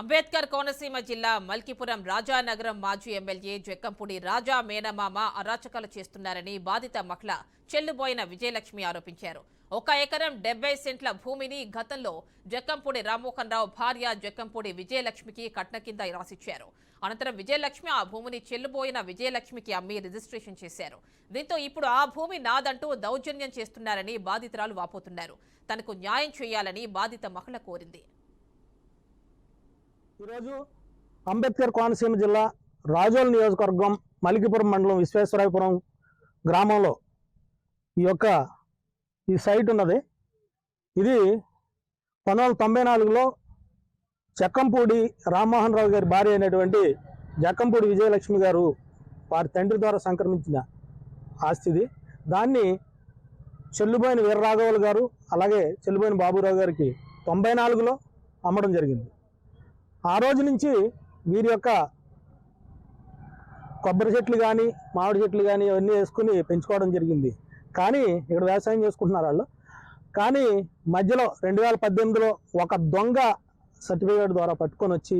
అంబేద్కర్ కోనసీమ జిల్లా మల్కీపురం రాజానగరం మాజీ ఎమ్మెల్యే జక్కంపూడి రాజా మేనమామ అరాచకాలు చేస్తున్నారని బాధిత మహిళ చెల్లుబోయిన విజయలక్ష్మి ఆరోపించారు. 1 ఎకరం 70 సెంట్ల భూమిని గతంలో జక్కంపూడి రామ్మోహన్ రావు భార్య జక్కంపూడి విజయలక్ష్మికి కట్న కింద రాసిచ్చారు. అనంతరం విజయలక్ష్మి ఆ భూమిని చెల్లుబోయిన విజయలక్ష్మికి అమ్మి రిజిస్ట్రేషన్ చేశారు. దీంతో ఇప్పుడు ఆ భూమి నాదంటూ దౌర్జన్యం చేస్తున్నారని బాధితురాలు వాపోతున్నారు. తనకు న్యాయం చేయాలని బాధిత మహిళ కోరింది. ఈరోజు అంబేద్కర్ కోనసీమ జిల్లా రాజోల్ నియోజకవర్గం మల్కీపురం మండలం విశ్వేశ్వరాయపురం గ్రామంలో ఈ సైట్ ఉన్నది. ఇది 1994లో జక్కంపూడి రామ్మోహన్ రావు గారి భార్య అయినటువంటి జక్కంపూడి విజయలక్ష్మి గారు వారి తండ్రి ద్వారా సంక్రమించిన ఆస్తిది. దాన్ని చెల్లుబోయిన వీరరాఘవులు గారు అలాగే చెల్లుబోయిన బాబురావు గారికి 94లో అమ్మడం జరిగింది. ఆ రోజు నుంచి వీరి యొక్క కొబ్బరి చెట్లు కానీ మామిడి చెట్లు కానీ అవన్నీ వేసుకుని పెంచుకోవడం జరిగింది. కానీ ఇక్కడ వ్యవసాయం చేసుకుంటున్నారు వాళ్ళు. కానీ మధ్యలో 2018లో ఒక దొంగ సర్టిఫికేట్ ద్వారా పట్టుకొని వచ్చి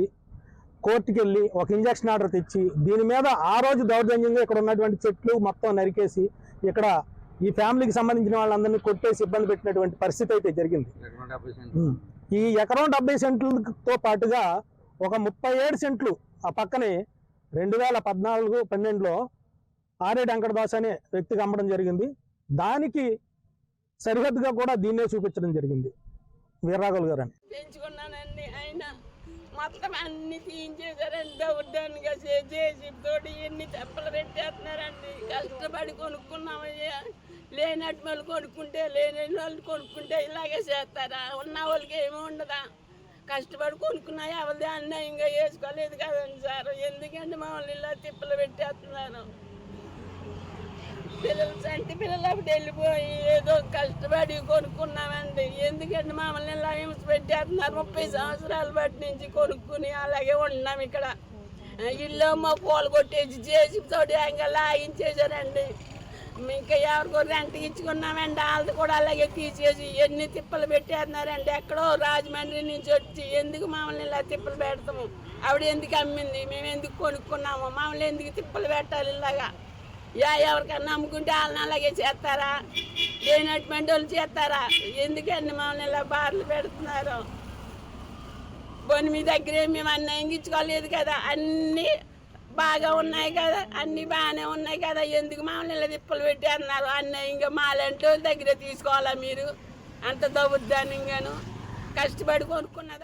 కోర్టుకి వెళ్ళి ఒక ఇంజక్షన్ ఆర్డర్ తెచ్చి దీని మీద ఆ రోజు దౌర్జన్యంగా ఇక్కడ ఉన్నటువంటి చెట్లు మొత్తం నరికేసి ఇక్కడ ఈ ఫ్యామిలీకి సంబంధించిన వాళ్ళందరినీ కొట్టేసి ఇబ్బంది పెట్టినటువంటి పరిస్థితి అయితే జరిగింది. ఈ ఎకరం 70 సెంట్లతో పాటుగా ఒక 37 సెంట్లు ఆ పక్కనే 2014-12లో ఆరేడు వెంకటదాస్ అనే వ్యక్తికి అమ్మడం జరిగింది. దానికి సరిహద్దుగా కూడా దీన్నే చూపించడం జరిగింది వీరరాఘవులు గారు అని. పెంచుకున్నానండి. ఆయన మొత్తం అన్ని తీయించేశారండి. దౌర్జన్యంగా చేసి తోటి ఎన్ని తెప్పలు పెట్టేస్తున్నారండి. కష్టపడి కొనుక్కున్నామయ్యా. లేనట్టు వాళ్ళు కొనుక్కుంటే లేని వాళ్ళు కొనుక్కుంటే ఇలాగే చేస్తారా? ఉన్న వాళ్ళకి ఏమీ ఉండదా? కష్టపడి కొనుక్కున్నా ఎవరిది అన్యాయంగా వేసుకోలేదు కదండి సార్. ఎందుకంటే మమ్మల్ని ఇలా తిప్పలు పెట్టేస్తున్నారు. చంటి పిల్లలు అప్పుడు వెళ్ళిపోయి ఏదో కష్టపడి కొనుక్కున్నామండి. ఎందుకంటే మమ్మల్ని ఇలా హింస పెట్టేస్తున్నారు. 30 సంవత్సరాల బట్టి నుంచి కొనుక్కుని అలాగే ఉన్నాం. ఇక్కడ ఇల్లు మా పూలు కొట్టేసి చేసి తోటి ఇంకా లాగించేసారండి. ఇంకా ఎవరికో రెంట్కి ఇచ్చుకున్నామండి. వాళ్ళది కూడా అలాగే తీసేసి ఎన్ని తిప్పలు పెట్టేస్తున్నారండి. ఎక్కడో రాజమండ్రి నుంచి వచ్చి ఎందుకు మమ్మల్ని ఇలా తిప్పలు పెడతాము? ఆవిడ ఎందుకు అమ్మింది? మేము ఎందుకు కొనుక్కున్నాము? మమ్మల్ని ఎందుకు తిప్పలు పెట్టాలి ఇలాగా? ఎవరికన్నా అమ్ముకుంటే వాళ్ళని అలాగే చేస్తారా? లేనటువంటి వాళ్ళు చేస్తారా? ఎందుకండి మమ్మల్ని ఇలా బార్లు పెడుతున్నారు? పోనీ మీ దగ్గరే మేము అన్యాయం ఇచ్చుకోలేదు కదా, అన్నీ బాగా ఉన్నాయి కదా, అన్నీ బాగానే ఉన్నాయి కదా, ఎందుకు మమ్మల్ని ఇలా తిప్పలు పెట్టి అన్నారు? అన్యాయంగా మాలాంటి వాళ్ళ దగ్గర తీసుకోవాలా మీరు? అంత దౌర్జన్యంగాను కష్టపడి కొనుక్కున్నదా?